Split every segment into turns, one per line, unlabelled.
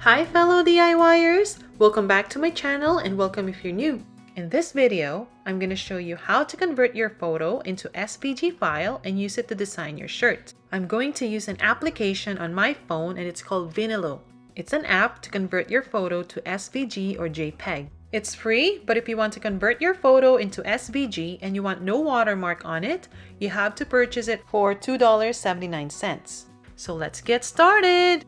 Hi fellow DIYers! Welcome back to my channel and welcome if you're new. In this video, I'm going to show you how to convert your photo into SVG file and use it to design your shirt. I'm going to use an application on my phone and it's called Vinilo. It's an app to convert your photo to SVG or JPEG. It's free, but if you want to convert your photo into SVG and you want no watermark on it, you have to purchase it for $2.79. So let's get started!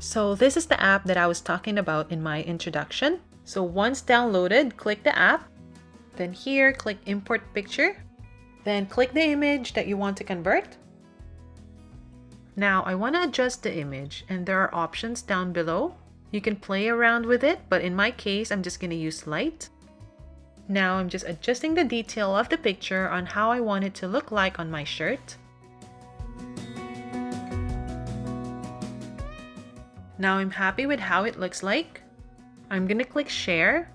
So this is the app that I was talking about in my introduction. So once downloaded, click the app. Then here, click Import Picture. Then click the image that you want to convert. Now I want to adjust the image and there are options down below. You can play around with it, but in my case, I'm just going to use light. Now I'm just adjusting the detail of the picture on how I want it to look like on my shirt. Now I'm happy with how it looks like. I'm going to click Share.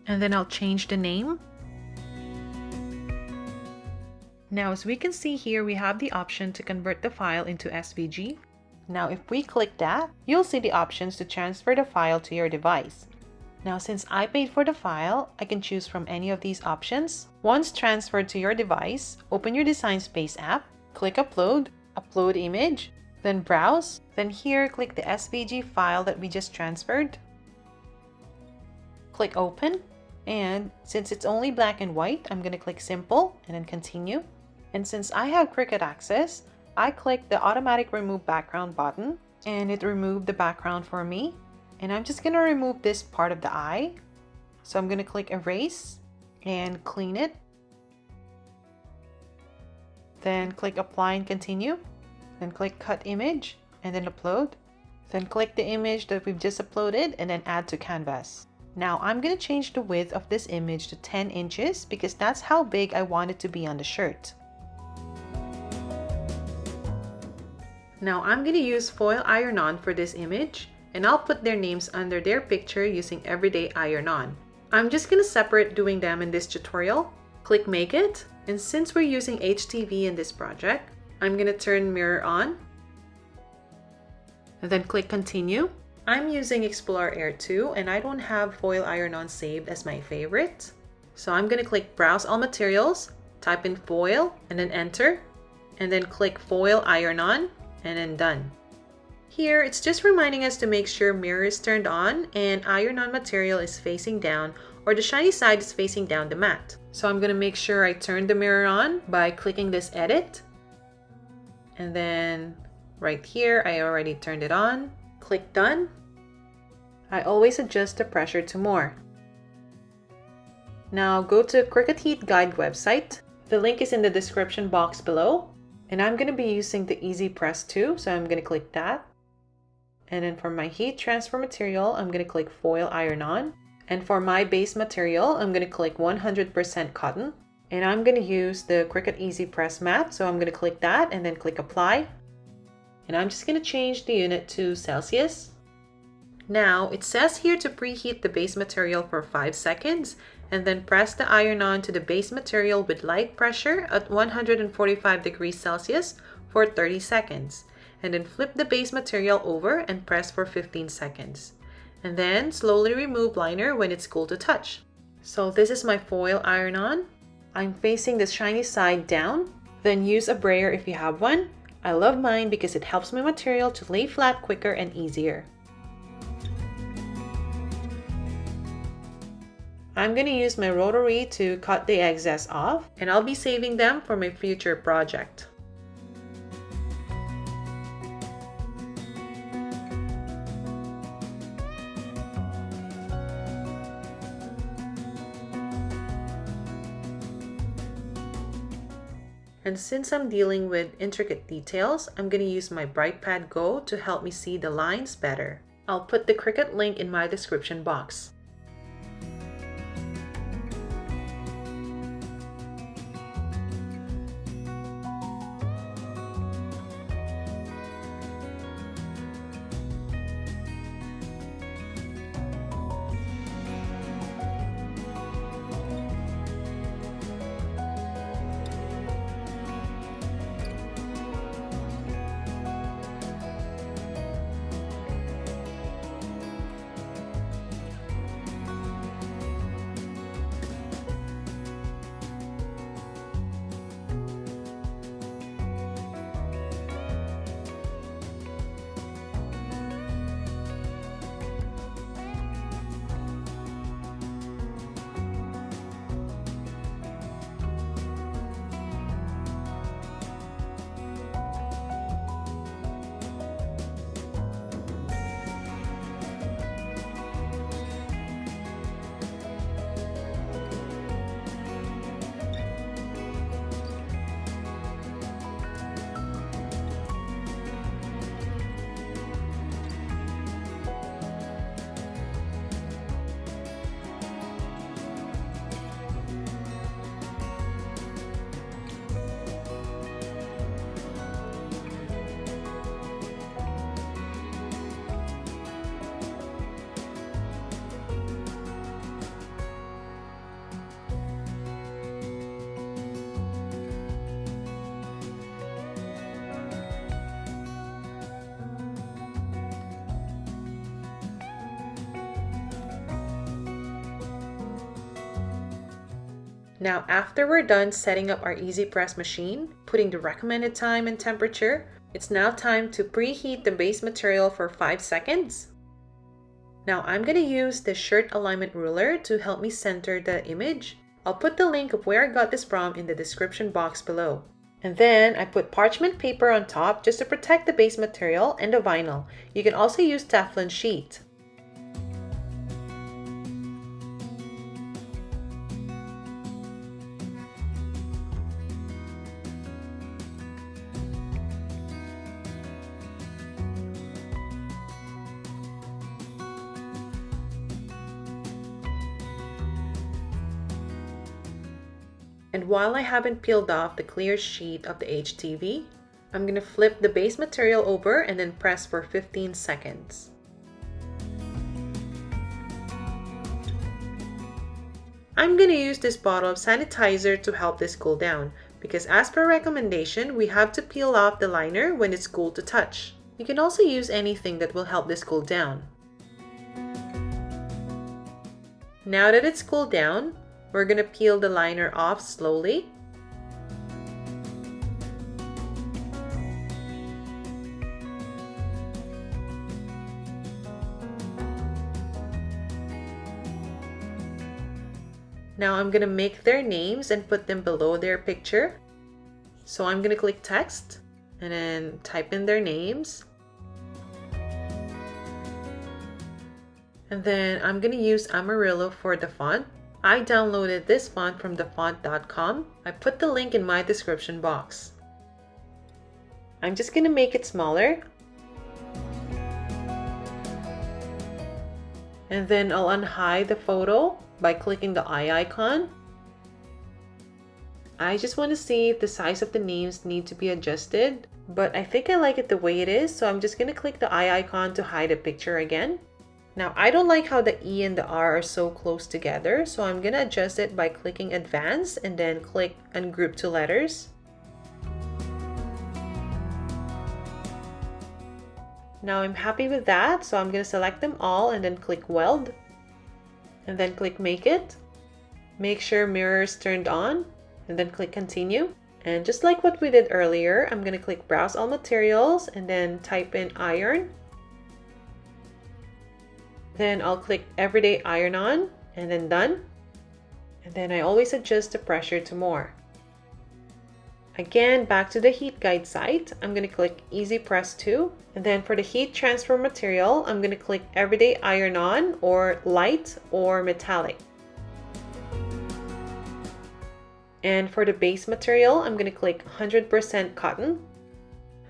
And then I'll change the name. Now as we can see here, we have the option to convert the file into SVG. Now if we click that, you'll see the options to transfer the file to your device. Now since I paid for the file, I can choose from any of these options. Once transferred to your device, open your Design Space app, click Upload, Upload Image, then Browse, then here click the SVG file that we just transferred. Click Open, and since it's only black and white, I'm going to click Simple and then Continue. And since I have Cricut access, I click the Automatic Remove Background button and it removed the background for me. And I'm just going to remove this part of the eye. So I'm going to click Erase and clean it. Then click Apply and Continue. Then click Cut Image and then Upload. Then click the image that we've just uploaded and then Add to Canvas. Now I'm going to change the width of this image to 10 inches because that's how big I want it to be on the shirt. Now I'm going to use foil iron-on for this image and I'll put their names under their picture using everyday iron-on. I'm just going to separate doing them in this tutorial. Click Make It, and since we're using HTV in this project, I'm going to turn mirror on and then click Continue. I'm using Explorer Air 2 and I don't have foil iron-on saved as my favorite. So I'm going to click Browse All Materials, type in foil and then enter, and then click Foil Iron-On and then Done. Here it's just reminding us to make sure mirror is turned on and iron-on material is facing down or the shiny side is facing down the mat. So I'm going to make sure I turn the mirror on by clicking this Edit. And then right here, I already turned it on. Click Done. I always adjust the pressure to more. Now go to Cricut Heat Guide website. The link is in the description box below. And I'm going to be using the Easy Press 2, so I'm going to click that. And then for my heat transfer material, I'm going to click Foil Iron-On. And for my base material, I'm going to click 100% cotton. And I'm going to use the Cricut Easy Press mat, so I'm going to click that and then click Apply. And I'm just going to change the unit to Celsius. Now, it says here to preheat the base material for 5 seconds and then press the iron-on to the base material with light pressure at 145 degrees Celsius for 30 seconds. And then flip the base material over and press for 15 seconds. And then slowly remove liner when it's cool to touch. So this is my foil iron-on. I'm facing the shiny side down. Then use a brayer if you have one. I love mine because it helps my material to lay flat quicker and easier. I'm going to use my rotary to cut the excess off, and I'll be saving them for my future project. And since I'm dealing with intricate details, I'm going to use my Bright Pad Go to help me see the lines better. I'll put the Cricut link in my description box. Now, after we're done setting up our Easy Press machine, putting the recommended time and temperature, it's now time to preheat the base material for 5 seconds. Now I'm going to use the shirt alignment ruler to help me center the image. I'll put the link of where I got this from in the description box below. And then I put parchment paper on top just to protect the base material and the vinyl. You can also use Teflon sheet. And while I haven't peeled off the clear sheet of the HTV, I'm going to flip the base material over and then press for 15 seconds. I'm going to use this bottle of sanitizer to help this cool down, because as per recommendation, we have to peel off the liner when it's cool to touch. You can also use anything that will help this cool down. Now that it's cooled down, we're going to peel the liner off slowly. Now I'm going to make their names and put them below their picture. So I'm going to click text and then type in their names. And then I'm going to use Amarillo for the font. I downloaded this font from thefont.com. I put the link in my description box. I'm just going to make it smaller. And then I'll unhide the photo by clicking the eye icon. I just want to see if the size of the names need to be adjusted, but I think I like it the way it is, so I'm just going to click the eye icon to hide a picture again. Now, I don't like how the E and the R are so close together, so I'm going to adjust it by clicking Advanced and then click Ungroup to Letters. Now I'm happy with that, so I'm going to select them all and then click Weld. And then click Make It. Make sure Mirror is turned on and then click Continue. And just like what we did earlier, I'm going to click Browse All Materials and then type in Iron. Then I'll click Everyday Iron On and then Done. And then I always adjust the pressure to more. Again, back to the heat guide site, I'm going to click Easy Press 2. And then for the heat transfer material, I'm going to click Everyday Iron On or Light or Metallic. And for the base material, I'm going to click 100% cotton.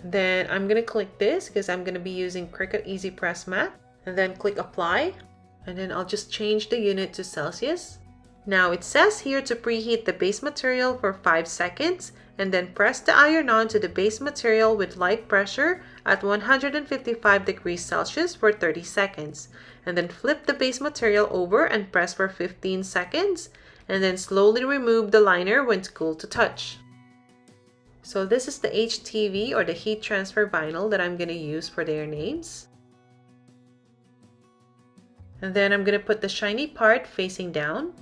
Then I'm going to click this because I'm going to be using Cricut Easy Press Matte. And then click Apply. And then I'll just change the unit to Celsius. Now it says here to preheat the base material for 5 seconds and then press the iron on to the base material with light pressure at 155 degrees Celsius for 30 seconds. And then flip the base material over and press for 15 seconds. And then slowly remove the liner when it's cool to touch. So this is the HTV or the heat transfer vinyl that I'm going to use for their names. And then I'm going to put the shiny part facing down.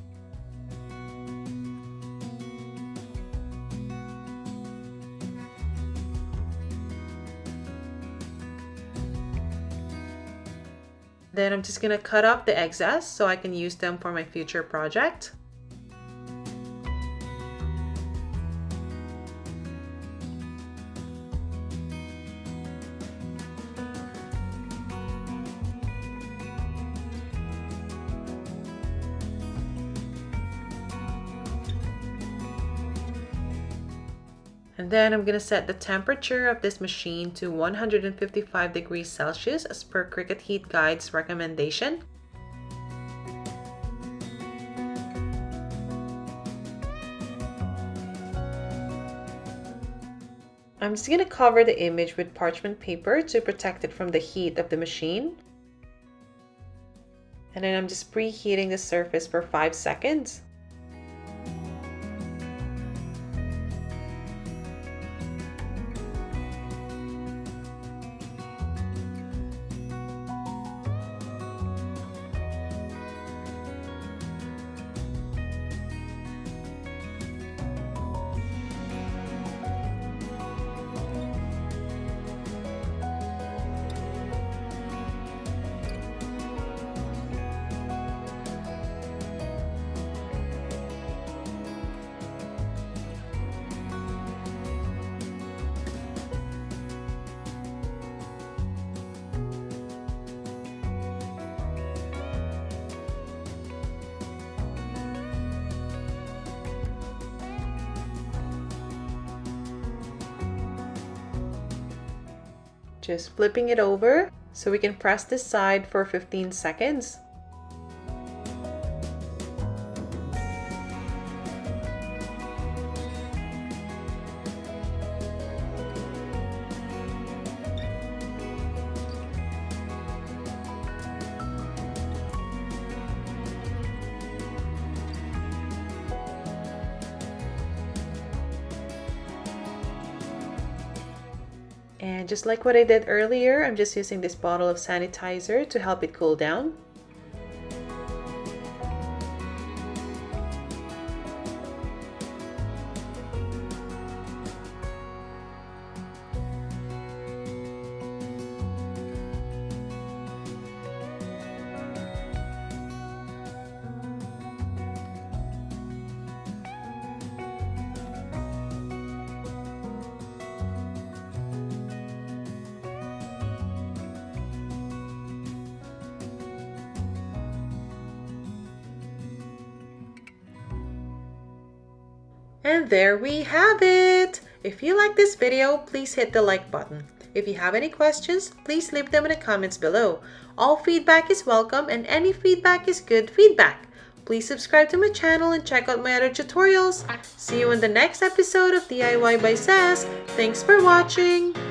Then I'm just going to cut off the excess so I can use them for my future project. And then I'm going to set the temperature of this machine to 155 degrees Celsius as per Cricut Heat Guide's recommendation. I'm just going to cover the image with parchment paper to protect it from the heat of the machine. And then I'm just preheating the surface for 5 seconds. Just flipping it over so we can press this side for 15 seconds. And just like what I did earlier, I'm just using this bottle of sanitizer to help it cool down. And there we have it! If you like this video, please hit the like button. If you have any questions, please leave them in the comments below. All feedback is welcome and any feedback is good feedback. Please subscribe to my channel and check out my other tutorials. See you in the next episode of DIY by Sass. Thanks for watching!